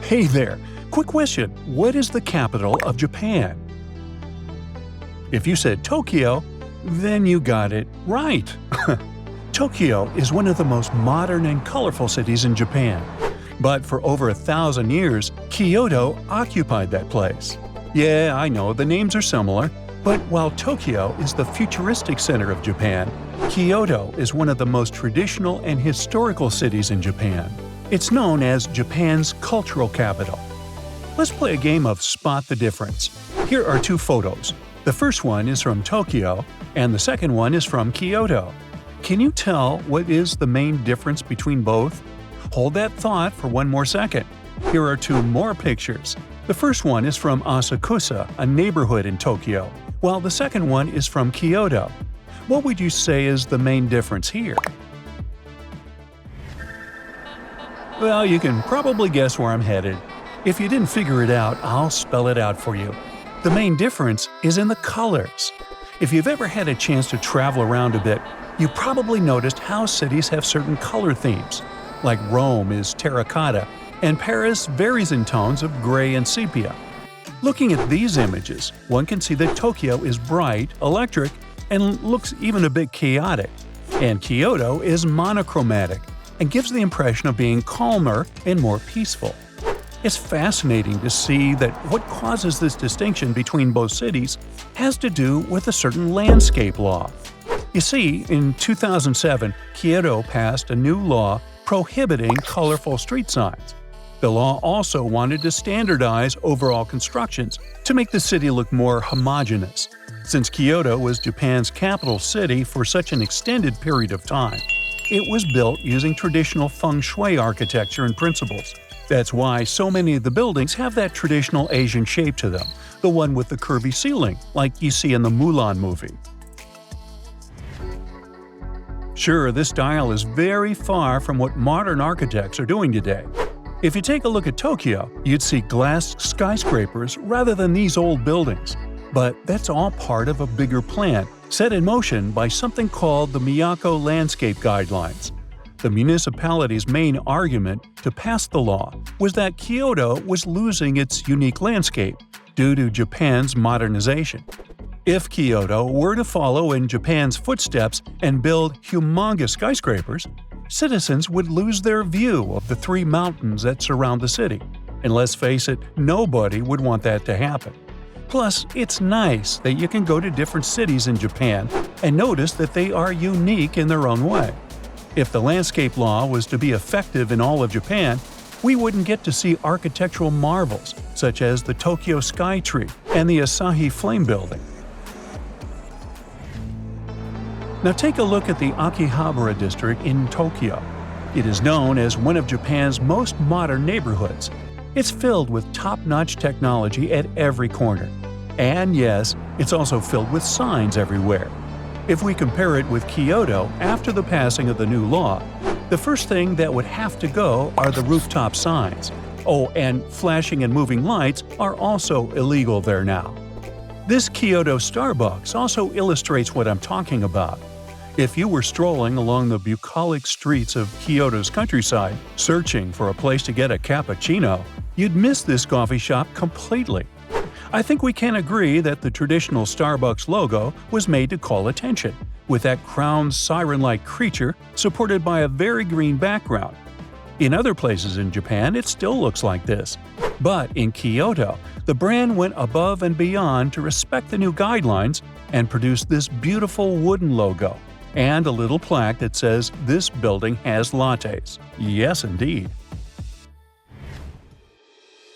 Hey there! Quick question, what is the capital of Japan? If you said Tokyo, then you got it right! Tokyo is one of the most modern and colorful cities in Japan. But for over 1,000 years, Kyoto occupied that place. Yeah, I know, the names are similar, but while Tokyo is the futuristic center of Japan, Kyoto is one of the most traditional and historical cities in Japan. It's known as Japan's cultural capital. Let's play a game of Spot the Difference. Here are two photos. The first one is from Tokyo, and the second one is from Kyoto. Can you tell what is the main difference between both? Hold that thought for one more second. Here are two more pictures. The first one is from Asakusa, a neighborhood in Tokyo, while the second one is from Kyoto. What would you say is the main difference here? Well, you can probably guess where I'm headed. If you didn't figure it out, I'll spell it out for you. The main difference is in the colors. If you've ever had a chance to travel around a bit, you probably noticed how cities have certain color themes. Like Rome is terracotta, and Paris varies in tones of gray and sepia. Looking at these images, one can see that Tokyo is bright, electric, and looks even a bit chaotic. And Kyoto is monochromatic and gives the impression of being calmer and more peaceful. It's fascinating to see that what causes this distinction between both cities has to do with a certain landscape law. You see, in 2007, Kyoto passed a new law prohibiting colorful street signs. The law also wanted to standardize overall constructions to make the city look more homogeneous, since Kyoto was Japan's capital city for such an extended period of time. It was built using traditional feng shui architecture and principles. That's why so many of the buildings have that traditional Asian shape to them, the one with the curvy ceiling, like you see in the Mulan movie. Sure, this style is very far from what modern architects are doing today. If you take a look at Tokyo, you'd see glass skyscrapers rather than these old buildings. But that's all part of a bigger plan, set in motion by something called the Miyako Landscape Guidelines. The municipality's main argument to pass the law was that Kyoto was losing its unique landscape due to Japan's modernization. If Kyoto were to follow in Japan's footsteps and build humongous skyscrapers, citizens would lose their view of the three mountains that surround the city. And let's face it, nobody would want that to happen. Plus, it's nice that you can go to different cities in Japan and notice that they are unique in their own way. If the landscape law was to be effective in all of Japan, we wouldn't get to see architectural marvels such as the Tokyo Sky Tree and the Asahi Flame Building. Now take a look at the Akihabara district in Tokyo. It is known as one of Japan's most modern neighborhoods. It's filled with top-notch technology at every corner. And yes, it's also filled with signs everywhere. If we compare it with Kyoto after the passing of the new law, the first thing that would have to go are the rooftop signs. Oh, and flashing and moving lights are also illegal there now. This Kyoto Starbucks also illustrates what I'm talking about. If you were strolling along the bucolic streets of Kyoto's countryside, searching for a place to get a cappuccino, you'd miss this coffee shop completely. I think we can agree that the traditional Starbucks logo was made to call attention, with that crowned siren-like creature supported by a very green background. In other places in Japan, it still looks like this. But in Kyoto, the brand went above and beyond to respect the new guidelines and produced this beautiful wooden logo and a little plaque that says, "This building has lattes." Yes, indeed.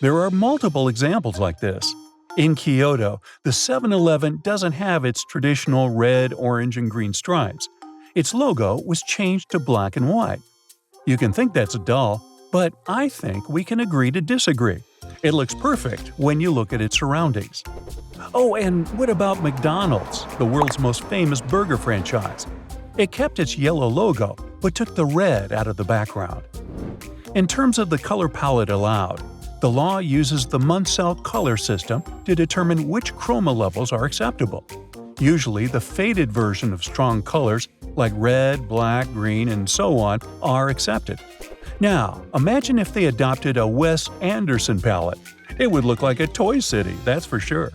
There are multiple examples like this. In Kyoto, the 7-Eleven doesn't have its traditional red, orange, and green stripes. Its logo was changed to black and white. You can think that's dull, but I think we can agree to disagree. It looks perfect when you look at its surroundings. Oh, and what about McDonald's, the world's most famous burger franchise? It kept its yellow logo, but took the red out of the background. In terms of the color palette allowed, the law uses the Munsell color system to determine which chroma levels are acceptable. Usually, the faded version of strong colors like red, black, green, and so on are accepted. Now, imagine if they adopted a Wes Anderson palette. It would look like a toy city, that's for sure.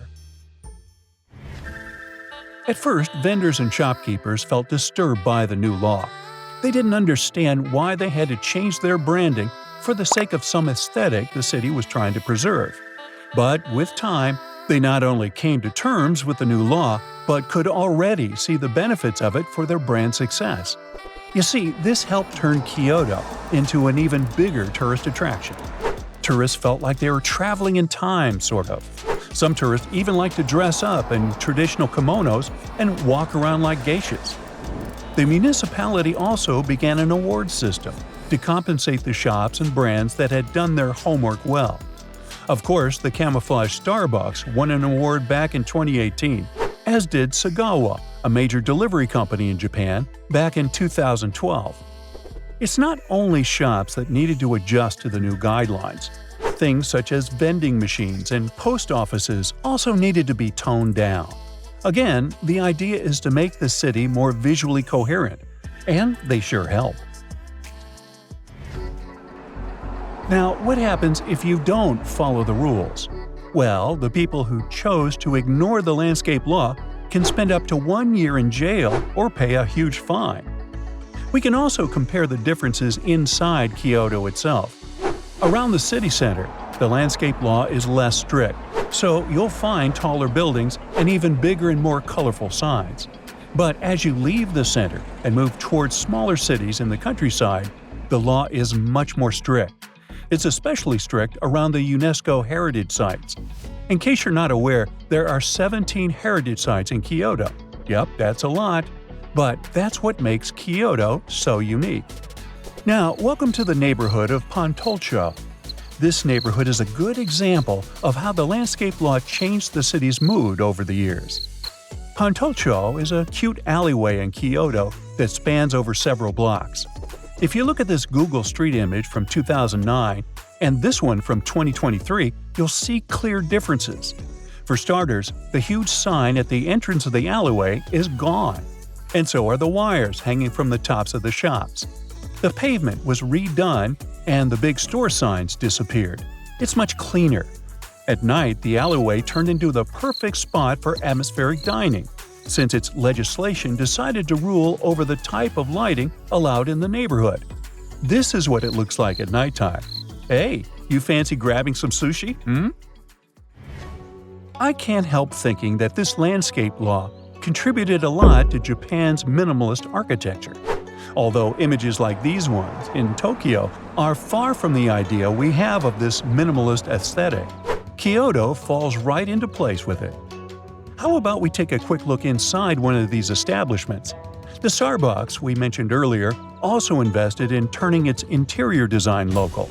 At first, vendors and shopkeepers felt disturbed by the new law. They didn't understand why they had to change their branding for the sake of some aesthetic the city was trying to preserve. But with time, they not only came to terms with the new law, but could already see the benefits of it for their brand success. You see, this helped turn Kyoto into an even bigger tourist attraction. Tourists felt like they were traveling in time, sort of. Some tourists even like to dress up in traditional kimonos and walk around like geishas. The municipality also began an award system to compensate the shops and brands that had done their homework well. Of course, the camouflage Starbucks won an award back in 2018, as did Sagawa, a major delivery company in Japan, back in 2012. It's not only shops that needed to adjust to the new guidelines. Things such as vending machines and post offices also needed to be toned down. Again, the idea is to make the city more visually coherent, and they sure help. Now, what happens if you don't follow the rules? Well, the people who chose to ignore the landscape law can spend up to 1 year in jail or pay a huge fine. We can also compare the differences inside Kyoto itself. Around the city center, the landscape law is less strict, so you'll find taller buildings and even bigger and more colorful signs. But as you leave the center and move towards smaller cities in the countryside, the law is much more strict. It's especially strict around the UNESCO heritage sites. In case you're not aware, there are 17 heritage sites in Kyoto. Yep, that's a lot. But that's what makes Kyoto so unique. Now, welcome to the neighborhood of Pontocho. This neighborhood is a good example of how the landscape law changed the city's mood over the years. Pontocho is a cute alleyway in Kyoto that spans over several blocks. If you look at this Google Street image from 2009 and this one from 2023, you'll see clear differences. For starters, the huge sign at the entrance of the alleyway is gone, and so are the wires hanging from the tops of the shops. The pavement was redone and the big store signs disappeared. It's much cleaner. At night, the alleyway turned into the perfect spot for atmospheric dining, since its legislation decided to rule over the type of lighting allowed in the neighborhood. This is what it looks like at nighttime. Hey, you fancy grabbing some sushi? I can't help thinking that this landscape law contributed a lot to Japan's minimalist architecture. Although images like these ones in Tokyo are far from the idea we have of this minimalist aesthetic, Kyoto falls right into place with it. How about we take a quick look inside one of these establishments? The Starbucks we mentioned earlier also invested in turning its interior design local.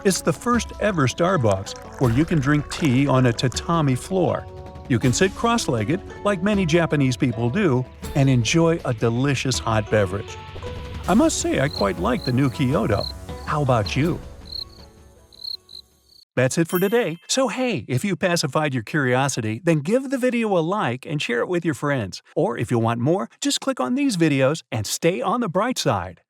It's the first ever Starbucks where you can drink tea on a tatami floor. You can sit cross-legged, like many Japanese people do, and enjoy a delicious hot beverage. I must say I quite like the new Kyoto. How about you? That's it for today. So hey, if you pacified your curiosity, then give the video a like and share it with your friends. Or if you want more, just click on these videos and stay on the bright side.